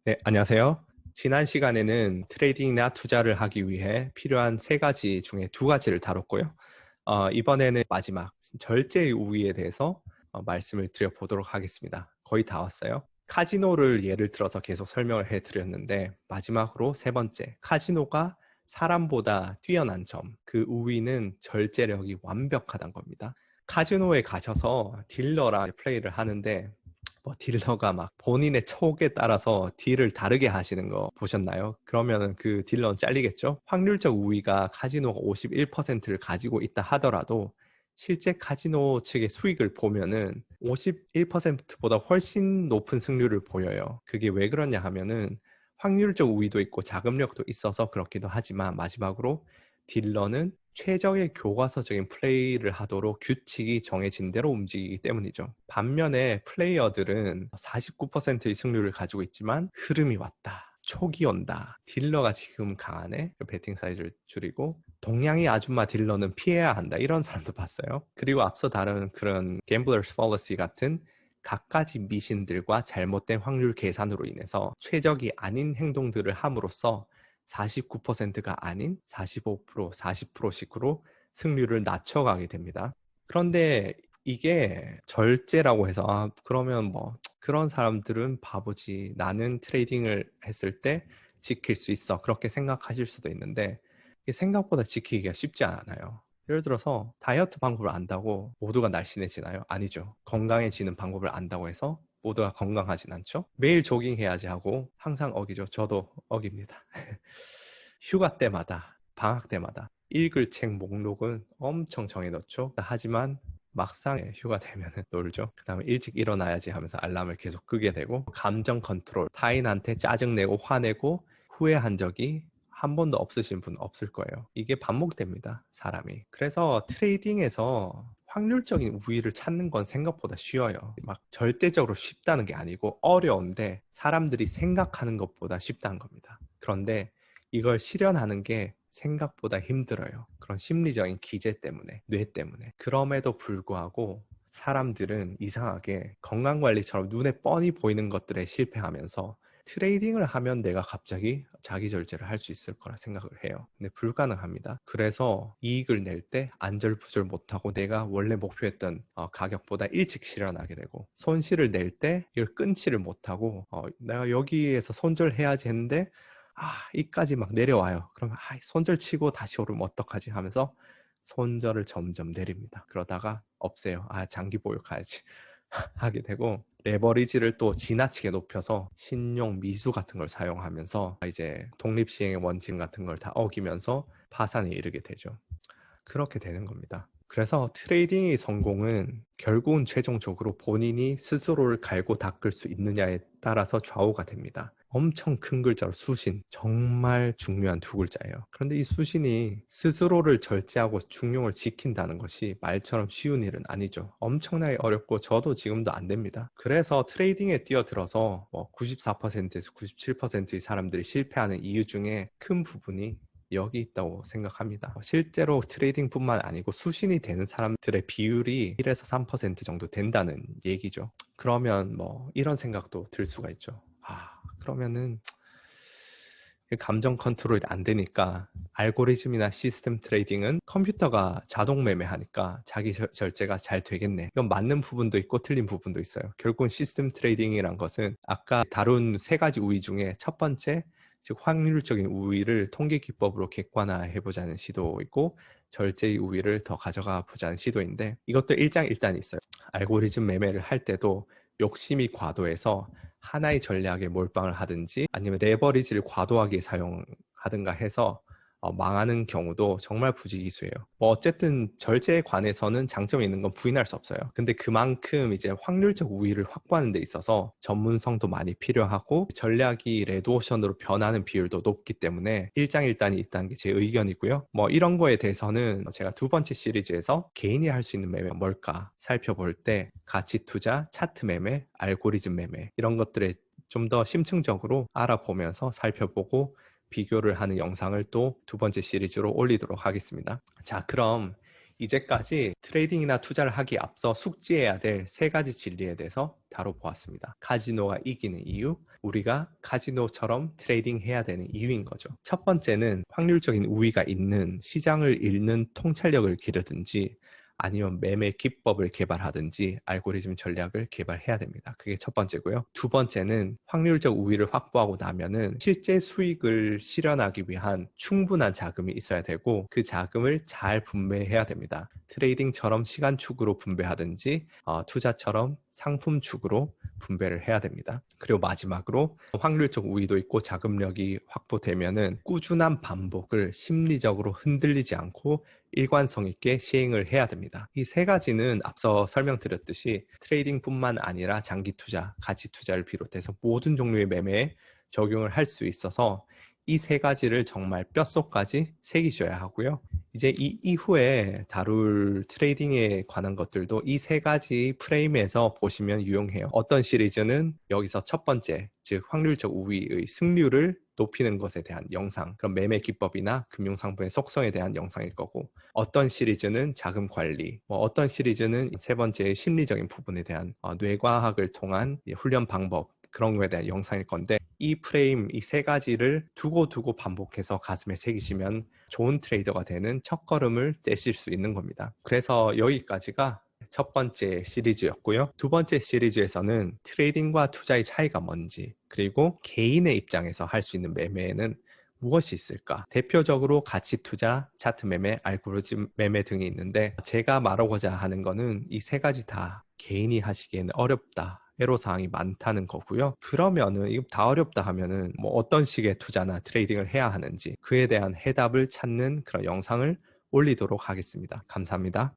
네, 안녕하세요. 지난 시간에는 트레이딩이나 투자를 하기 위해 필요한 세 가지 중에 두 가지를 다뤘고요. 이번에는 마지막 절제의 우위에 대해서 말씀을 드려보도록 하겠습니다. 거의 다 왔어요. 카지노를 예를 들어서 계속 설명을 해드렸는데 마지막으로 세 번째, 카지노가 사람보다 뛰어난 점, 그 우위는 절제력이 완벽하다는 겁니다. 카지노에 가셔서 딜러랑 플레이를 하는데 뭐 딜러가 막 본인의 촉에 따라서 딜을 다르게 하시는 거 보셨나요? 그러면은 그 딜러는 잘리겠죠? 확률적 우위가 카지노가 51%를 가지고 있다 하더라도 실제 카지노 측의 수익을 보면은 51%보다 훨씬 높은 승률을 보여요. 그게 왜 그러냐 하면은 확률적 우위도 있고 자금력도 있어서 그렇기도 하지만 마지막으로 딜러는 최적의 교과서적인 플레이를 하도록 규칙이 정해진 대로 움직이기 때문이죠. 반면에 플레이어들은 49%의 승률을 가지고 있지만 흐름이 왔다, 촉이 온다, 딜러가 지금 강하네, 배팅 사이즈를 줄이고 동양의 아줌마 딜러는 피해야 한다, 이런 사람도 봤어요. 그리고 앞서 다룬 그런 Gambler's Fallacy 같은 갖가지 미신들과 잘못된 확률 계산으로 인해서 최적이 아닌 행동들을 함으로써 49%가 아닌 45%, 40%씩으로 승률을 낮춰가게 됩니다. 그런데 이게 절제라고 해서 그러면 뭐 그런 사람들은 바보지. 나는 트레이딩을 했을 때 지킬 수 있어. 그렇게 생각하실 수도 있는데 이게 생각보다 지키기가 쉽지 않아요. 예를 들어서 다이어트 방법을 안다고 모두가 날씬해지나요? 아니죠. 건강해지는 방법을 안다고 해서 모두가 건강하진 않죠. 매일 조깅해야지 하고 항상 어기죠. 저도 어깁니다. 휴가 때마다, 방학 때마다 읽을 책 목록은 엄청 정해놓죠. 하지만 막상 휴가 되면 놀죠. 그 다음에 일찍 일어나야지 하면서 알람을 계속 끄게 되고, 감정 컨트롤, 타인한테 짜증내고 화내고 후회한 적이 한 번도 없으신 분 없을 거예요. 이게 반복됩니다, 사람이. 그래서 트레이딩에서 확률적인 우위를 찾는 건 생각보다 쉬워요. 막 절대적으로 쉽다는 게 아니고 어려운데 사람들이 생각하는 것보다 쉽다는 겁니다. 그런데 이걸 실현하는 게 생각보다 힘들어요. 그런 심리적인 기제 때문에, 뇌 때문에. 그럼에도 불구하고 사람들은 이상하게 건강관리처럼 눈에 뻔히 보이는 것들에 실패하면서 트레이딩을 하면 내가 갑자기 자기 절제를 할 수 있을 거라 생각을 해요. 근데 불가능합니다. 그래서 이익을 낼 때 안절부절 못하고 내가 원래 목표했던 가격보다 일찍 실현하게 되고, 손실을 낼 때 이걸 끊지를 못하고 내가 여기에서 손절해야지 했는데 이까지 막 내려와요. 그럼 손절 치고 다시 오르면 어떡하지 하면서 손절을 점점 내립니다. 그러다가 없애요. 장기 보유가야지 하게 되고, 레버리지를 또 지나치게 높여서 신용 미수 같은 걸 사용하면서 이제 독립시행의 원칙 같은 걸 다 어기면서 파산에 이르게 되죠. 그렇게 되는 겁니다. 그래서 트레이딩의 성공은 결국은 최종적으로 본인이 스스로를 갈고 닦을 수 있느냐에 따라서 좌우가 됩니다. 엄청 큰 글자로 수신, 정말 중요한 두 글자예요. 그런데 이 수신이 스스로를 절제하고 중용을 지킨다는 것이 말처럼 쉬운 일은 아니죠. 엄청나게 어렵고 저도 지금도 안 됩니다. 그래서 트레이딩에 뛰어들어서 94%에서 97%의 사람들이 실패하는 이유 중에 큰 부분이 여기 있다고 생각합니다. 실제로 트레이딩뿐만 아니고 수신이 되는 사람들의 비율이 1에서 3% 정도 된다는 얘기죠. 그러면 이런 생각도 들 수가 있죠. 그러면은 감정 컨트롤이 안 되니까 알고리즘이나 시스템 트레이딩은 컴퓨터가 자동 매매하니까 자기 절제가 잘 되겠네. 이건 맞는 부분도 있고 틀린 부분도 있어요. 결국은 시스템 트레이딩이란 것은 아까 다룬 세 가지 우위 중에 첫 번째, 즉 확률적인 우위를 통계 기법으로 객관화해 보자는 시도이고, 절제의 우위를 더 가져가 보자는 시도인데, 이것도 일장일단이 있어요. 알고리즘 매매를 할 때도 욕심이 과도해서 하나의 전략에 몰빵을 하든지 아니면 레버리지를 과도하게 사용하든가 해서 망하는 경우도 정말 부지기수예요. 어쨌든 절제에 관해서는 장점이 있는 건 부인할 수 없어요. 근데 그만큼 이제 확률적 우위를 확보하는 데 있어서 전문성도 많이 필요하고 전략이 레드오션으로 변하는 비율도 높기 때문에 일장일단이 있다는 게 제 의견이고요. 이런 거에 대해서는 제가 두 번째 시리즈에서 개인이 할 수 있는 매매가 뭘까 살펴볼 때 가치 투자, 차트 매매, 알고리즘 매매 이런 것들에 좀 더 심층적으로 알아보면서 살펴보고 비교를 하는 영상을 또 두 번째 시리즈로 올리도록 하겠습니다. 자, 그럼 이제까지 트레이딩이나 투자를 하기 앞서 숙지해야 될 세 가지 진리에 대해서 다뤄보았습니다. 카지노가 이기는 이유, 우리가 카지노처럼 트레이딩 해야 되는 이유인 거죠. 첫 번째는 확률적인 우위가 있는 시장을 읽는 통찰력을 기르든지 아니면 매매 기법을 개발하든지 알고리즘 전략을 개발해야 됩니다. 그게 첫 번째고요. 두 번째는 확률적 우위를 확보하고 나면은 실제 수익을 실현하기 위한 충분한 자금이 있어야 되고 그 자금을 잘 분배해야 됩니다. 트레이딩처럼 시간축으로 분배하든지 투자처럼 상품축으로 분배를 해야 됩니다. 그리고 마지막으로 확률적 우위도 있고 자금력이 확보되면은 꾸준한 반복을 심리적으로 흔들리지 않고 일관성 있게 시행을 해야 됩니다. 이 세 가지는 앞서 설명드렸듯이 트레이딩뿐만 아니라 장기 투자, 가치 투자를 비롯해서 모든 종류의 매매에 적용을 할 수 있어서 이 세 가지를 정말 뼛속까지 새기셔야 하고요. 이제 이 이후에 다룰 트레이딩에 관한 것들도 이 세 가지 프레임에서 보시면 유용해요. 어떤 시리즈는 여기서 첫 번째, 즉 확률적 우위의 승률을 높이는 것에 대한 영상, 그럼 매매 기법이나 금융상품의 속성에 대한 영상일 거고, 어떤 시리즈는 자금 관리, 어떤 시리즈는 세 번째 심리적인 부분에 대한 뇌과학을 통한 훈련 방법, 그런 거에 대한 영상일 건데, 이 프레임, 이 세 가지를 두고 반복해서 가슴에 새기시면 좋은 트레이더가 되는 첫걸음을 떼실 수 있는 겁니다. 그래서 여기까지가 첫 번째 시리즈였고요. 두 번째 시리즈에서는 트레이딩과 투자의 차이가 뭔지, 그리고 개인의 입장에서 할 수 있는 매매에는 무엇이 있을까? 대표적으로 가치 투자, 차트 매매, 알고리즘 매매 등이 있는데 제가 말하고자 하는 거는 이 세 가지 다 개인이 하시기에는 어렵다. 애로사항이 많다는 거고요. 그러면은 이거 다 어렵다 하면은 뭐 어떤 식의 투자나 트레이딩을 해야 하는지 그에 대한 해답을 찾는 그런 영상을 올리도록 하겠습니다. 감사합니다.